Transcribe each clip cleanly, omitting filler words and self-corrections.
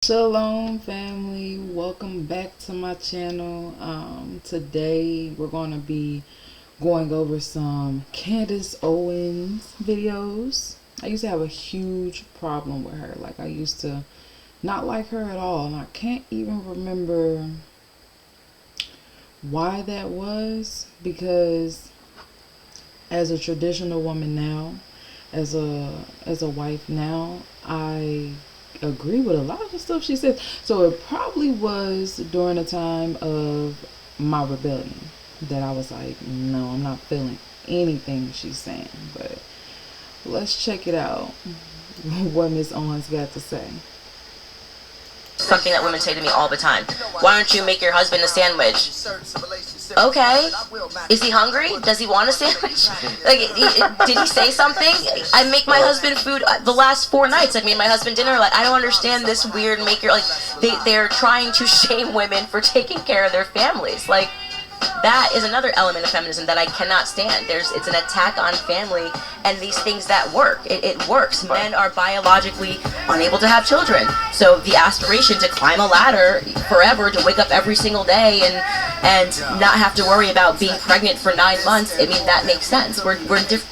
Shalom family, welcome back to my channel. Today we're going to be going over some Candace Owens videos. I used to have a huge problem with her. Like I used to not like her at all, and I can't even remember why that was, because as a traditional woman now, as a wife now, I agree with a lot of the stuff she said. So it probably was during the time of my rebellion that I was like, no, I'm not feeling anything she's saying. But let's check it out, what Miss Owens got to say. Something that women say to me all the time. Why don't you make your husband a sandwich? Okay. Is he hungry? Does he want a sandwich? Did he say something? I make my husband food the last 4 nights. I made my husband dinner. Like, I don't understand this weird maker. Like, they're trying to shame women for taking care of their families. Like, that is another element of feminism that I cannot stand. It's an attack on family and these things that work. It works. Men are biologically unable to have children. So the aspiration to climb a ladder forever, to wake up every single day and not have to worry about being pregnant for 9 months, I mean, that makes sense. We're different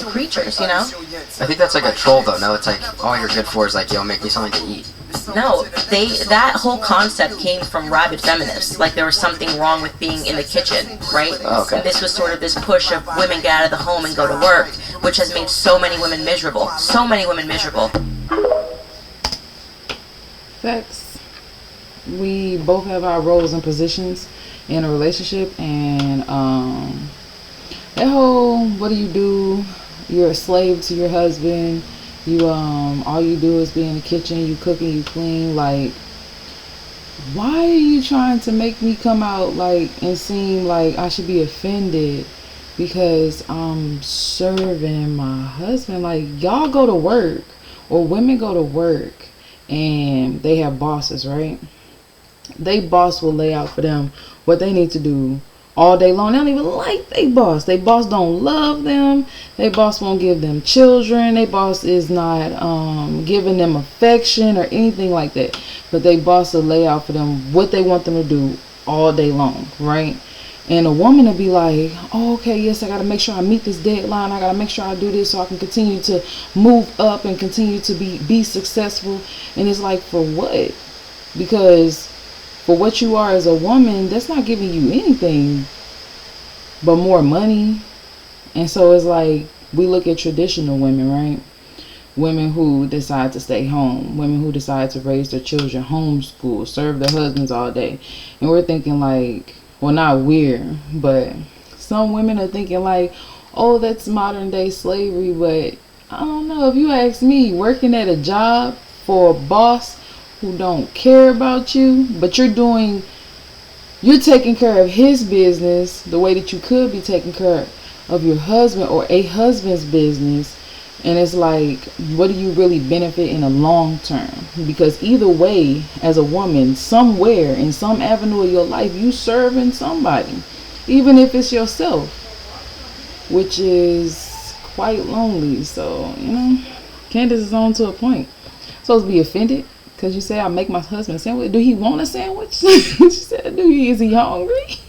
creatures, you know? I think that's like a troll though. No, it's like all you're good for is like, yo, make me something to eat. No, that whole concept came from rabid feminists. Like there was something wrong with being in the kitchen, right? Oh, okay. And this was sort of this push of women get out of the home and go to work, which has made so many women miserable. So many women miserable. Facts. We both have our roles and positions in a relationship, and that whole, what do? You're a slave to your husband. You all you do is be in the kitchen, you cook and you clean. Like, why are you trying to make me come out like and seem like I should be offended because I'm serving my husband? Like, y'all go to work, or women go to work, and they have bosses, right? They boss will lay out for them what they need to do all day long. They don't even like they boss. They boss don't love them. They boss won't give them children. They boss is not giving them affection or anything like that. But they boss will lay out for them what they want them to do all day long, right? And a woman will be like, oh, okay, yes, I got to make sure I meet this deadline. I got to make sure I do this so I can continue to move up and continue to be successful. And it's like, for what? Because for what you are as a woman, that's not giving you anything but more money. And so it's like, we look at traditional women, right? Women who decide to stay home, women who decide to raise their children, homeschool, serve their husbands all day. And we're thinking like, well, not we're, but some women are thinking like, oh, that's modern day slavery. But I don't know, if you ask me, working at a job for a boss who don't care about you, but you're taking care of his business the way that you could be taking care of your husband or a husband's business. And it's like, what do you really benefit in the long term? Because either way, as a woman, somewhere in some avenue of your life, you serving somebody, even if it's yourself, which is quite lonely. So, Candace is on to a point. Supposed to be offended because you say I make my husband a sandwich. Do he want a sandwich? She said, is he hungry?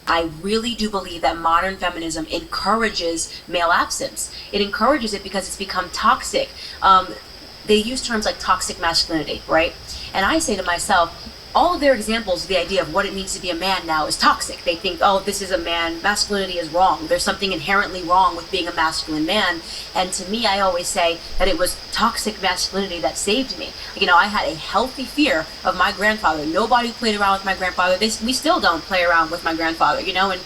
I really do believe that modern feminism encourages male absence. It encourages it because it's become toxic. They use terms like toxic masculinity, right? And I say to myself, all of their examples of the idea of what it means to be a man now is toxic. They think, oh, this is a man, masculinity is wrong. There's something inherently wrong with being a masculine man. And to me, I always say that it was toxic masculinity that saved me. I had a healthy fear of my grandfather. Nobody played around with my grandfather. We still don't play around with my grandfather, and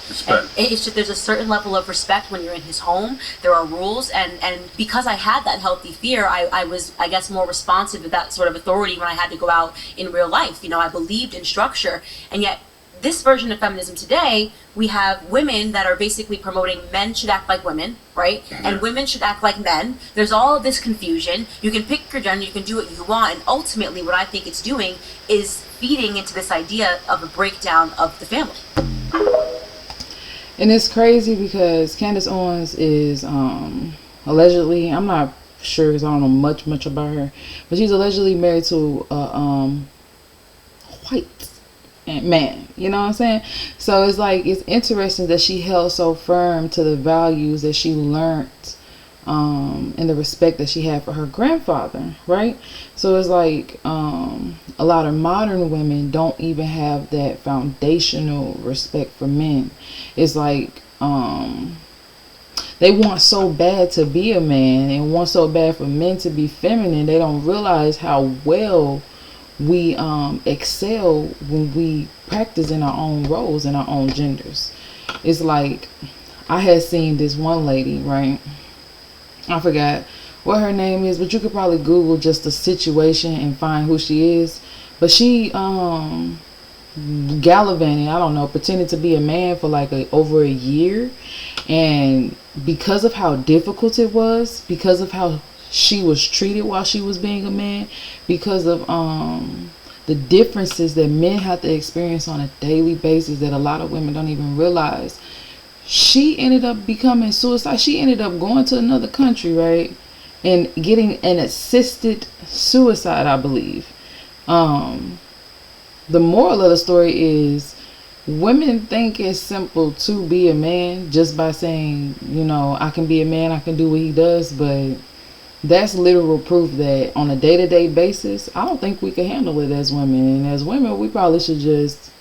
it's just, there's a certain level of respect when you're in his home. There are rules, and because I had that healthy fear, I was, I guess, more responsive to that sort of authority when I had to go out in real life. I believed in structure. And yet this version of feminism today, we have women that are basically promoting men should act like women, right? Mm-hmm. And women should act like men. There's all of this confusion. You can pick your gender, you can do what you want, and ultimately what I think it's doing is feeding into this idea of a breakdown of the family. And it's crazy because Candace Owens is allegedly, I'm not sure because I don't know much about her, but she's allegedly married to a white man. You know what I'm saying? So it's like, it's interesting that she held so firm to the values that she learned, and the respect that she had for her grandfather, right? So it's like, a lot of modern women don't even have that foundational respect for men. It's like, they want so bad to be a man and want so bad for men to be feminine. They don't realize how well we excel when we practice in our own roles and our own genders. It's like, I had seen this one lady, right? I forgot what her name is, but you could probably Google just the situation and find who she is. But she gallivanting, I don't know, pretended to be a man for like over a year, and because of how difficult it was, because of how she was treated while she was being a man, because of the differences that men have to experience on a daily basis that a lot of women don't even realize, she ended up becoming suicide. She ended up going to another country, right, and getting an assisted suicide, I believe. The moral of the story is, women think it's simple to be a man just by saying, you know, I can be a man, I can do what he does, but that's literal proof that on a day-to-day basis, I don't think we can handle it as women. And as women, we probably should just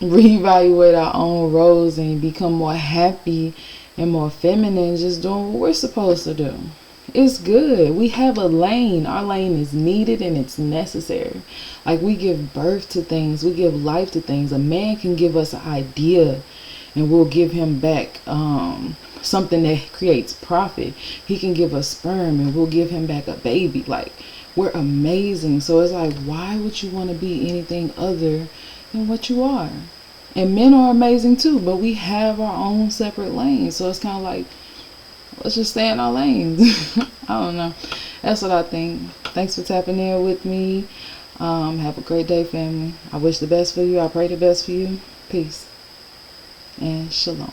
reevaluate our own roles and become more happy and more feminine, just doing what we're supposed to do. It's good. We have a lane. Our lane is needed and it's necessary. Like, we give birth to things. We give life to things. A man can give us an idea and we'll give him back something that creates profit. He can give us sperm and we'll give him back a baby. Like, we're amazing. So it's like, why would you want to be anything other than what you are? And men are amazing too, but we have our own separate lanes. So it's kind of like, let's just stay in our lanes. I don't know. That's what I think. Thanks for tapping in with me. Have a great day, family. I wish the best for you. I pray the best for you. Peace and shalom.